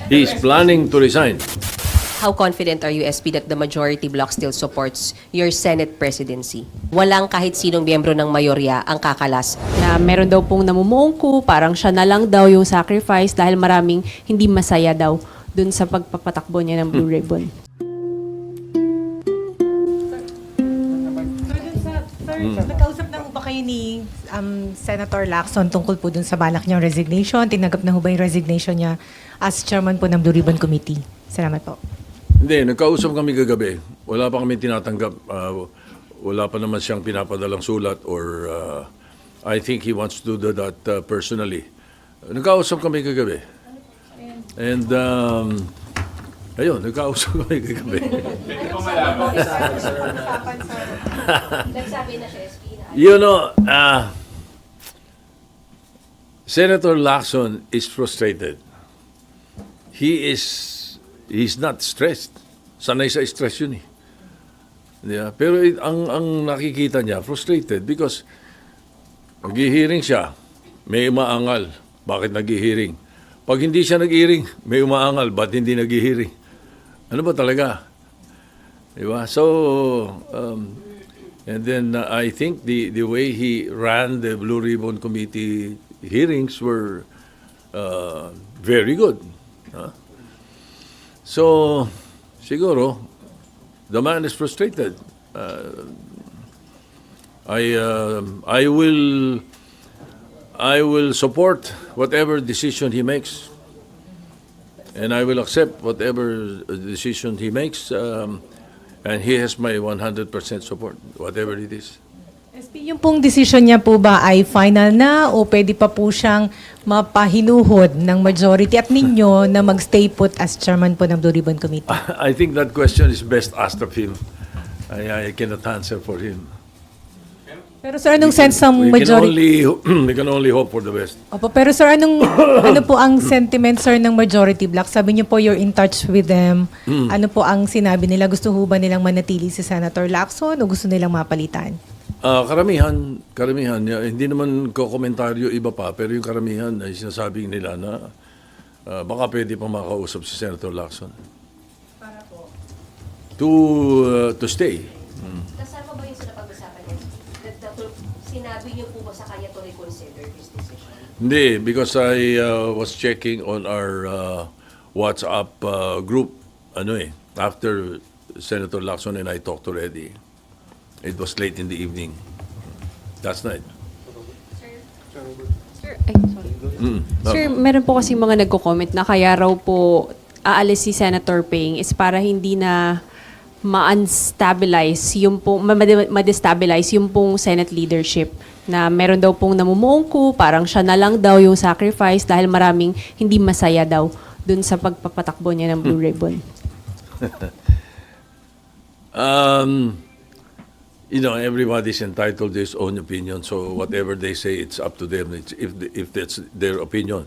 He is planning to resign. How confident are you, SP, that the majority bloc still supports your Senate presidency? Walang kahit sinong miyembro ng mayorya ang kakalas. Na meron daw pong namumuong coup, parang siya na lang daw yung sacrifice dahil maraming hindi masaya daw dun sa pagpapatakbo niya ng Blue Ribbon. Nakausap na ho ba kayo ni Senator Lacson tungkol po dun sa balak niyang resignation? Tinanggap na ho ba yung resignation niya as chairman po ng Blue Ribbon Committee? Salamat po. Hindi, nagkausap kami kagabi. Wala pa kami tinatanggap. Wala pa naman siyang pinapadalang sulat or I think he wants to do that personally. Nagkausap kami kagabi. And ayun, nagkausap kami kagabi. Nagsabi na siya, SP, na You know, Senator Lacson is frustrated. He's not stressed. Sanay sa stress yun eh. Yeah. Pero ang nakikita niya, frustrated because nag-hearing siya, may umaangal. Bakit nag-hearing? Pag hindi siya nag-hearing, may umaangal. Ba't hindi nag-hearing? Ano ba talaga? Diba? So, and then I think the way he ran the Blue Ribbon Committee hearings were very good. Huh? So, siguro, the man is frustrated. I will support whatever decision he makes, and I will accept whatever decision he makes, and he has my 100% support, whatever it is. SP, yung pong decision niya po ba ay final na o pwede pa po siyang mapahinuhod ng majority at ninyo na magstay put as chairman po ng Blue Ribbon Committee? I think that question is best asked of him. I cannot answer for him. Pero sir, anong sense ng majority? We can only hope for the best. Opo, pero sir, ano po ang sentiment sir ng majority bloc? Sabi niyo po you're in touch with them. Ano po ang sinabi nila? Gusto ho ba nilang manatili si Senator Lacson o gusto nilang mapalitan? Karamihan, hindi naman ko komentaryo iba pa, pero yung karamihan ay sinasabing nila na baka pwede pa makausap si Senator Lacson. Para po? To stay. Kasama ba yung sa napag-usapan niya? Sinabi niyo po ba sa kanya to reconsider his decision? Hindi, because I was checking on our WhatsApp group, after Senator Lacson and I talked already. It was late in the evening. Last night. Sir, Sir, meron po kasi mga nagko-comment na kaya raw po aalis si Senator Ping is para hindi na ma-unstabilize yung pong, ma-destabilize yung pong Senate leadership na meron daw pong namumuong coup, parang siya na lang daw yung sacrifice dahil maraming hindi masaya daw dun sa pagpapatakbo niya ng Blue Ribbon. Everybody's entitled to his own opinion, so whatever they say, it's up to them if that's their opinion.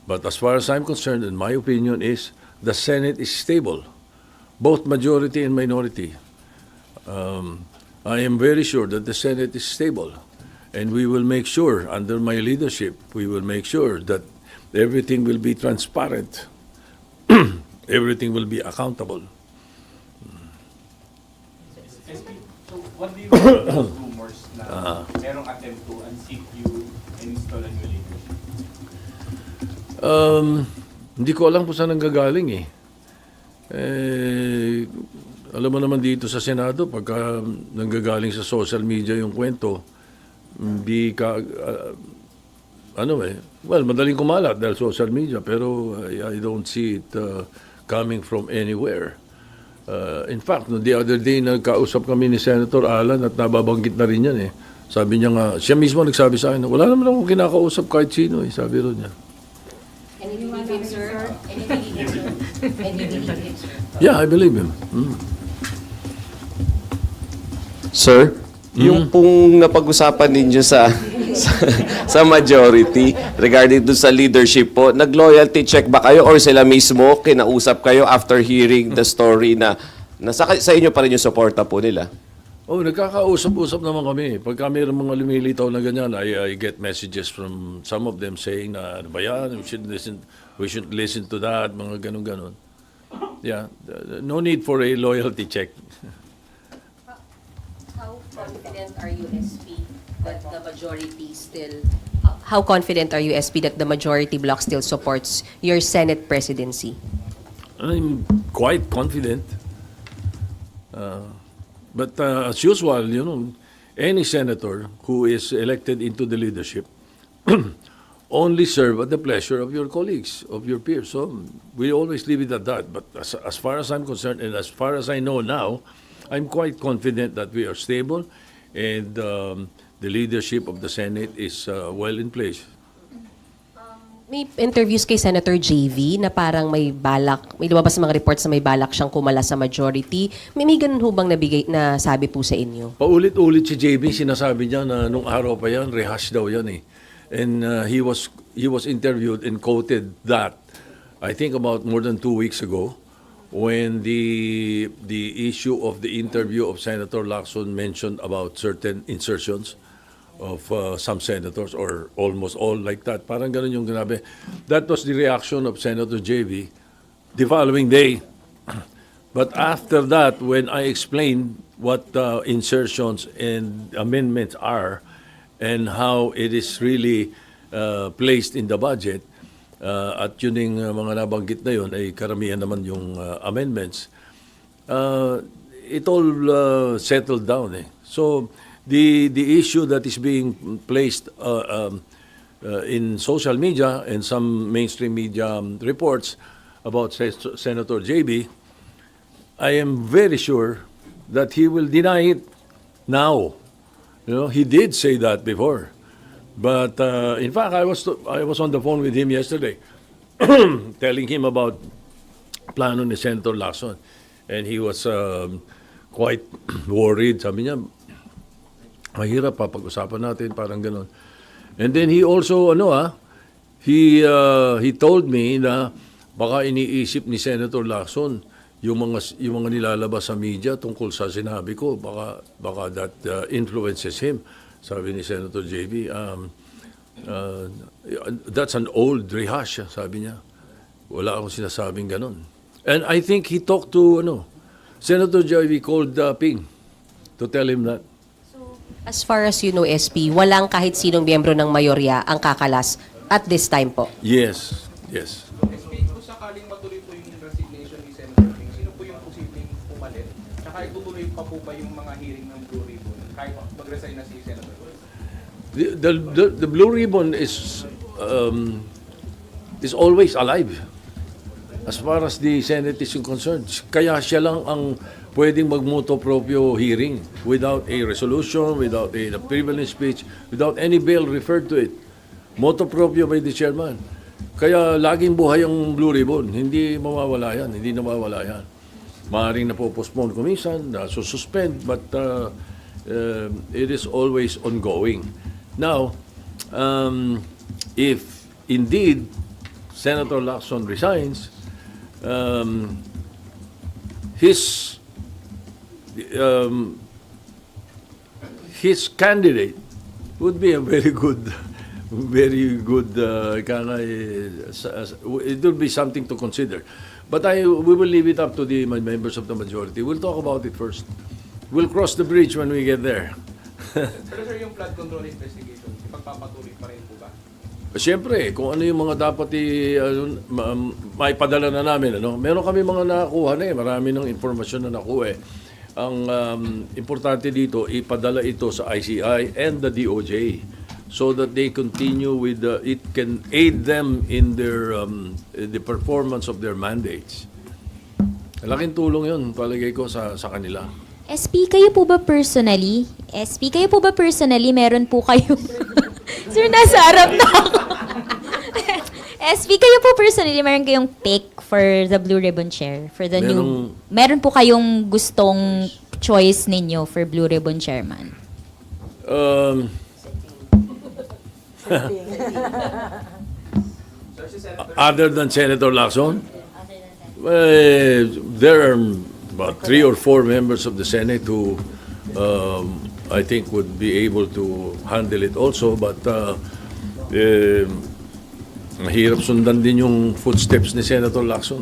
But as far as I'm concerned, and my opinion is, the Senate is stable, both majority and minority. I am very sure that the Senate is stable, and we will make sure, under my leadership, we will make sure that everything will be transparent, everything will be accountable. What do you make of those rumors na merong attempt to unseat you and install a new leadership? Hindi ko alam kung saan nanggagaling eh. Alam mo naman dito sa Senado, pagka nanggagaling sa social media yung kwento, hindi ka, madaling kumalat dahil social media, pero I don't see it coming from anywhere. In fact, the other day, nagkausap kami ni Senator Alan at nababanggit na rin yan eh. Sabi niya nga, siya mismo nagsabi sa akin, wala naman akong kinakausap kahit sino eh, sabi rin niya. And you believe him, sir? And you believe him, sir? And you believe him, sir? Yeah, I believe him. Sir, yung pong napag-usapan ninyo sa majority regarding dun sa leadership po, nag-loyalty check ba kayo or sila mismo kinausap kayo after hearing the story na sa inyo pa rin yung suporta po nila? Nagkakausap-usap naman kami. Pagka mayroong mga lumilitaw na ganyan, I get messages from some of them saying na, ano ba yan, we shouldn't listen. we should listen to that, mga ganun-ganun. Yeah, no need for a loyalty check. How confident are you, SP, that the majority still... How confident are you, SP, that the majority bloc still supports your Senate presidency? I'm quite confident. But as usual, any senator who is elected into the leadership only serve at the pleasure of your colleagues, of your peers. So we always leave it at that. But as far as I'm concerned, and as far as I know now, I'm quite confident that we are stable and the leadership of the Senate is well in place. May interviews kay Senator JV na parang may lumabas sa mga reports na may balak siyang kumala sa majority. May ganun ho bang na sabi po sa inyo? Paulit-ulit si JB, sinasabi niya na nung araw pa yan, rehash daw yan eh. And he was interviewed and quoted that, I think about more than 2 weeks ago, when the issue of the interview of Senator Lacson mentioned about certain insertions of some senators, or almost all like that. Parang ganun yung grabe. That was the reaction of Senator JV the following day. But after that, when I explained what insertions and amendments are and how it is really placed in the budget, at yun yung mga nabanggit na yun, ay karamihan naman yung amendments, it all settled down. So, the issue that is being placed in social media and some mainstream media reports about Senator JB, I am very sure that he will deny it now. He did say that before. But in fact, I was on the phone with him yesterday telling him about plano ni Senator Lacson. And he was quite worried. Sabi niya, mahirap pag-usapan natin, parang gano'n. And then he also, he told me na baka iniisip ni Senator Lacson yung mga nilalabas sa media tungkol sa sinabi ko, baka that influences him. Sabi ni Senator JB, that's an old rehash, sabi niya. Wala akong sinasabing gano'n. And I think he talked to, Senator JB called Ping to tell him that. As far as you know, SP, walang kahit sinong miyembro ng mayorya ang kakalas at this time po? Yes. SP, kung sakaling matuloy po yung resignation ni Senator Ping, sino po yung posibleng pumalit? Tsaka itutuloy pa po ba yung mga hearing ng Blue Ribbon kahit mag-resign na si Senator Ping? The Blue Ribbon is always alive as far as the Senate is concerned. Kaya siya lang ang pwedeng mag-motu proprio hearing without a resolution, without a privilege speech, without any bill referred to it. Motu proprio by the chairman. Kaya laging buhay ang Blue Ribbon. Hindi mawawala yan. Hindi nawawala yan. Maaaring napopostpone kuminsan, suspend, but it is always ongoing. Now, if indeed Senator Lacson resigns, his candidate would be a very good, it would be something to consider. But we will leave it up to the members of the majority. We'll talk about it first. We'll cross the bridge when we get there. Pero sir, yung flood control investigation, ipagpapatuloy pa rin po ba? Siyempre, kung ano yung mga dapat maipadala na namin. Meron kami mga nakuha na marami ng informasyon na nakuha Ang importante dito, ipadala ito sa ICI and the DOJ so that they continue with it can aid them in their the performance of their mandates. Laking tulong yun, palagay ko, sa kanila. SP, kayo po ba personally, meron po kayo... Sir, nasa harap na ako. SP, kayo po personally, meron kayong pick for the Blue Ribbon Chair? For the new... Meron po kayong gustong choice ninyo for Blue Ribbon Chairman? Other than Senator Lacson? There are about 3 or 4 members of the Senate who I think would be able to handle it also, but Mahirap sundan din yung footsteps ni Senator Lacson.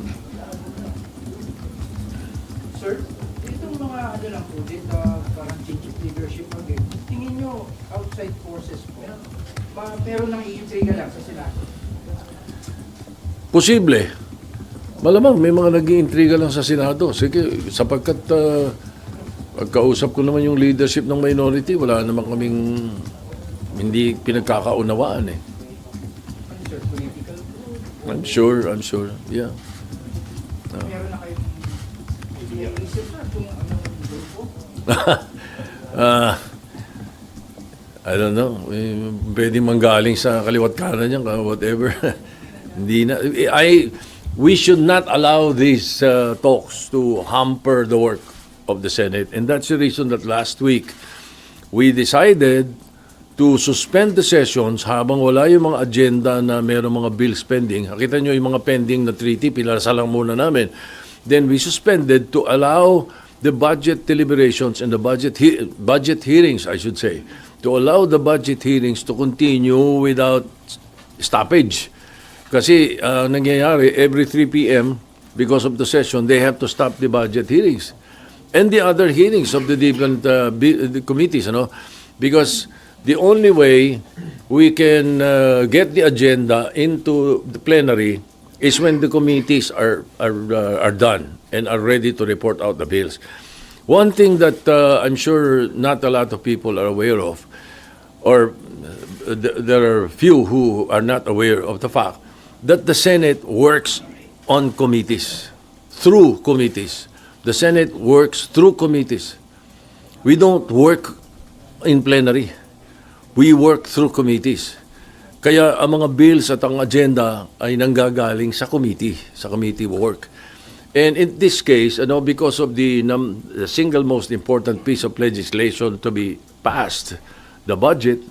Sir, itong mga ano lang po, dito parang change of leadership again. Tingin nyo, outside forces po, meron nang iintriga lang sa Senado. Posible. Malamang may mga nag-iintriga lang sa Senado. Sige, sapagkat pagkausap ko naman yung leadership ng minority, wala naman kaming hindi pinagkakaunawaan eh. Ano sir, political po? I'm sure. Yeah. Meron na kayong iniisip na kung anong grupo? I don't know. Pwede manggaling sa kaliwat kanan niyan, whatever. Hindi na. We should not allow these talks to hamper the work of the Senate. And that's the reason that last week we decided to suspend the sessions habang wala yung mga agenda na mayroong mga bills pending. Nakita nyo yung mga pending na treaty, pinasa lang muna namin. Then we suspended to allow the budget deliberations and the budget hearings, I should say, to allow the budget hearings to continue without stoppage. Kasi nangyayari, every 3 p.m., because of the session, they have to stop the budget hearings. And the other hearings of the different the committees, because the only way we can get the agenda into the plenary is when the committees are done and are ready to report out the bills. One thing that I'm sure not a lot of people are aware of, or there are few who are not aware of the fact that the Senate works on committees, through committees. The Senate works through committees. We don't work in plenary. We work through committees. Kaya ang mga bills at ang agenda ay nanggagaling sa committee work. And in this case, because of the single most important piece of legislation to be passed, the budget,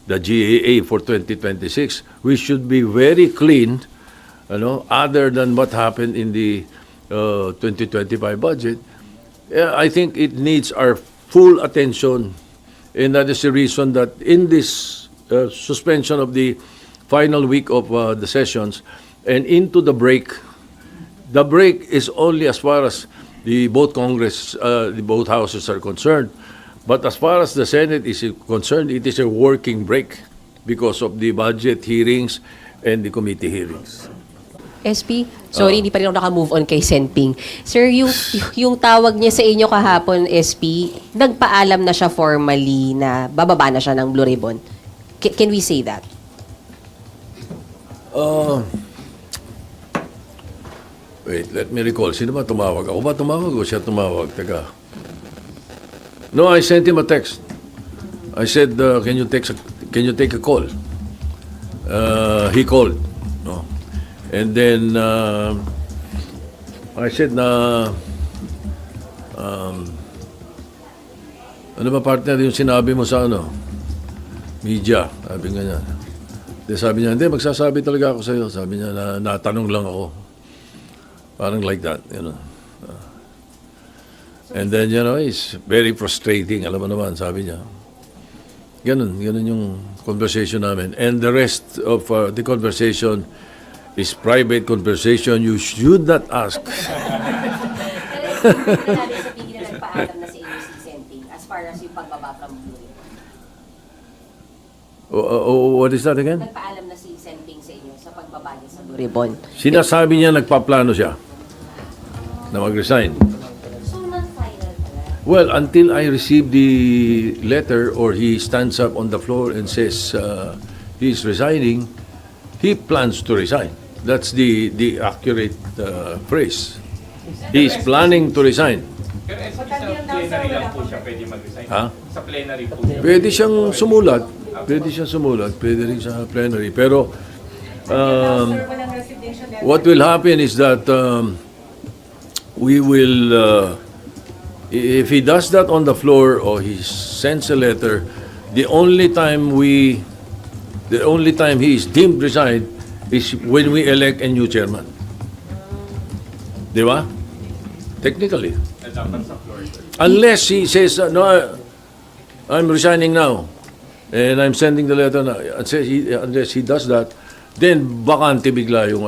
the GAA for 2026, we should be very clean, other than what happened in the 2025 budget. I think it needs our full attention, and that is the reason that in this suspension of the final week of the sessions and into the break is only as far as the both houses are concerned. But as far as the Senate is concerned, it is a working break because of the budget hearings and the committee hearings. SP, sorry, hindi pa rin ako naka-move on kay Senping. Sir, yung tawag niya sa inyo kahapon, SP, nagpaalam na siya formally na bababa na siya ng Blue Ribbon. Can we say that? Wait, let me recall. Sino ba tumawag? Ako ba tumawag o siya tumawag? Teka. No, I sent him a text. I said, can you take a call? He called. No. And then I said na ano ba partner yung sinabi mo sa media? Sabi nga niya. Sabi niya, hindi, magsasabi talaga ako sa iyo. Sabi niya na natanong lang ako. Parang like that, And then, it's very frustrating. Alam mo naman, sabi niya. Ganun yung conversation namin. And the rest of the conversation is private conversation. You should not ask. As far as yung pagbaba from Blue Ribbon. What is that again? Nagpaalam na si Senping sa inyo sa pagbaba niya sa Blue Ribbon. Sinasabi niya nagpaplano siya na mag-resign. So, non-final pala. Well, until I receive the letter or he stands up on the floor and says he's resigning, he plans to resign. That's the accurate phrase. He's planning to resign. Pero sa plenary lang po siya pwede mag-resign. Ha? Sa plenary po siya. Pwede siyang sumulat. Pwede rin sa plenary. Pero what will happen is that we will, if he does that on the floor or he sends a letter, the only time he is deemed resigned is when we elect a new chairman. Di ba? Technically. Unless he says, no, I'm resigning now, and I'm sending the letter now. Unless he does that, then bakante bigla yung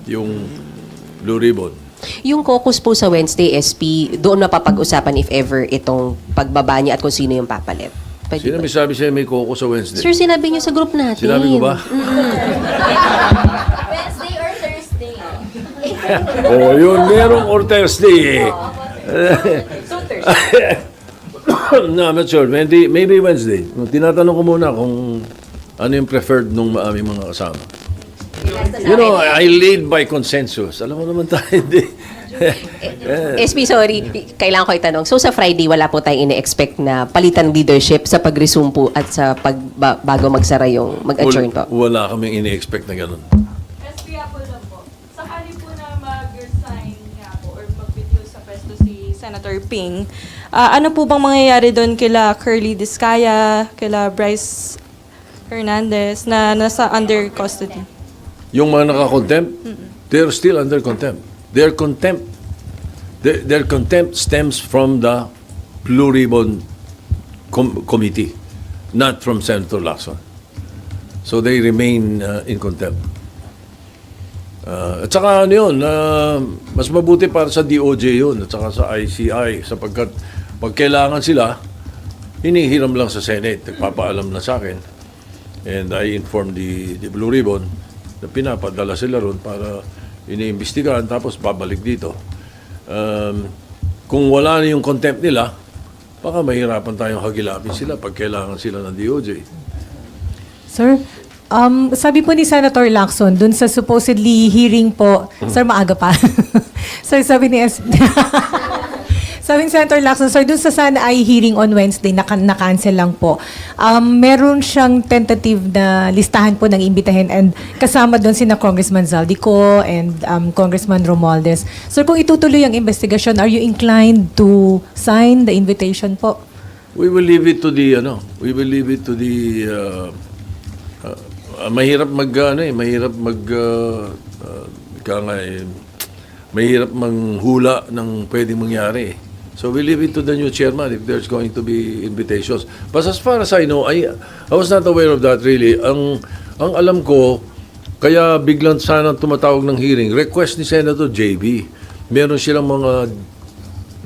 yung Blue Ribbon. Yung caucus po sa Wednesday, SP, doon mapapag-usapan if ever itong pagbaba niya at kung sino yung papalit. Pwede Sino ba? may sabi sa'yo may koko sa Wednesday? Sir, sinabi niyo sa group natin. Sinabi ko ba? Wednesday or Thursday? Oh, yun, merong or Thursday. No, I'm not sure. Maybe Wednesday. Tinatanong ko muna kung ano yung preferred nung aming mga kasama. You know, I lead by consensus. Alam mo naman tayo, hindi. SP, sorry. Kailangan ko itanong. So, sa Friday, wala po tayong ine-expect na palitan leadership sa pag-resume po at sa bago magsara yung mag-adjourn po? Wala kaming ini-expect na ganun. SP Apple lang po. Sakali po na mag-resign nga po or mag-video sa pwesto si Senator Ping, ano po bang mangyayari doon kila Curly Discaya, kila Bryce Hernandez na nasa under custody? Yung mga naka-contempt, they're still under contempt. Their contempt stems from the Blue Ribbon Committee, not from Senator Lacson. So they remain in contempt. At saka ano yun, mas mabuti para sa DOJ yun, at saka sa ICI, sapagkat pag kailangan sila, hinihiram lang sa Senate, nagpapaalam na sa akin. And I informed the Blue Ribbon na pinapadala sila ron para iniimbestigahan tapos babalik dito. Kung wala na yung contempt nila, baka mahirapan tayong hagilapin sila pag kailangan sila ng DOJ. Sir, sabi po ni Senator Lacson, dun sa supposedly hearing po, sir, maaga pa. Sir, sabi ni sabi ni Senator Lacson, sir, dun sa sana ay hearing on Wednesday, na-cancel lang po. Meron siyang tentative na listahan po ng imbitahin and kasama dun sina Congressman Zaldico and Congressman Romualdez. Sir, kung itutuloy ang investigasyon, are you inclined to sign the invitation po? We will leave it to the mahirap manghula ng pwedeng mangyari. So we leave it to the new chairman if there's going to be invitations. But as far as I know, I was not aware of that really. Ang alam ko, kaya biglang sana tumatawag ng hearing, request ni Senator JB. Meron silang mga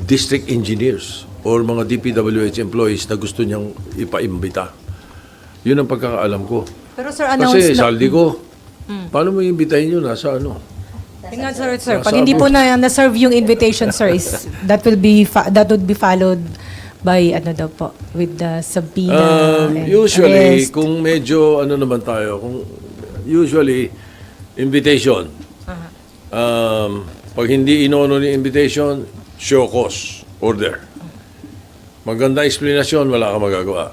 district engineers or mga DPWH employees na gusto niyang ipaimbita. Yun ang pagkakaalam ko. Pero sir, announce Kasi saldi ko, paano mo imbitahin yun? Nasa ano? Tingnan, sir, pag hindi po na-serve yung invitation, sir, that would be followed by with the subpoena and Usually, arrest. kung medyo naman tayo, usually invitation. Pag hindi inono ni invitation, show cause, order. Maganda explanation, wala ka magagawa.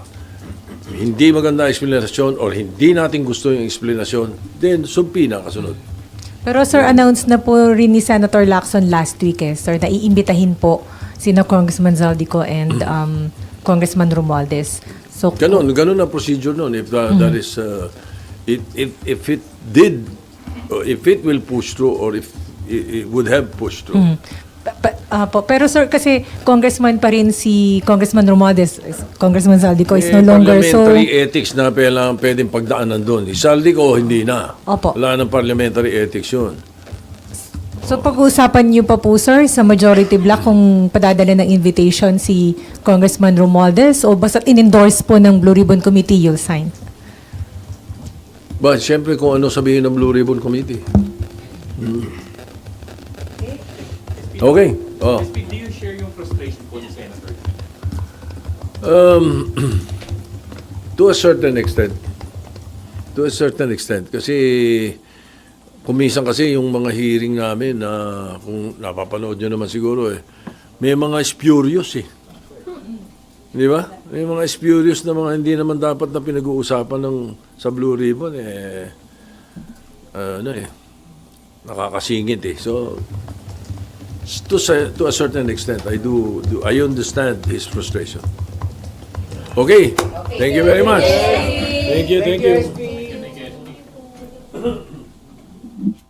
Hindi maganda explanation or hindi natin gusto yung explanation, then subpoena kasunod. Pero sir, announce na po rin ni Senator Lacson last week, sir, na iimbitahin po sina Congressman Zaldico and Congressman Romualdez. So, Ganun ang procedure nun. If that is, if it will push through or if it would have pushed through. pero sir, kasi congressman pa rin si Congressman Romualdez, Congressman Zaldico is no longer. So, Parliamentary ethics na pwedeng pagdaanan doon. Isaldi ko, hindi na. Opo. Wala ng parliamentary ethics yun. So pag-uusapan niyo pa po, sir, sa majority block kung padadala ng invitation si Congressman Romualdez o basta't in-endorse po ng Blue Ribbon Committee, you'll sign? But siyempre kung ano sabihin ng Blue Ribbon Committee. Okay. Oh. SP, do you share yung frustration po ni Senator? To a certain extent. To a certain extent. Kasi kumisan kasi yung mga hearing namin na kung napapanood nyo naman siguro may mga spurious Di ba? May mga spurious na mga hindi naman dapat na pinag-uusapan sa Blue Ribbon nakakasingit So to a certain extent I understand his frustration. Okay. Thank you very much. Thank you.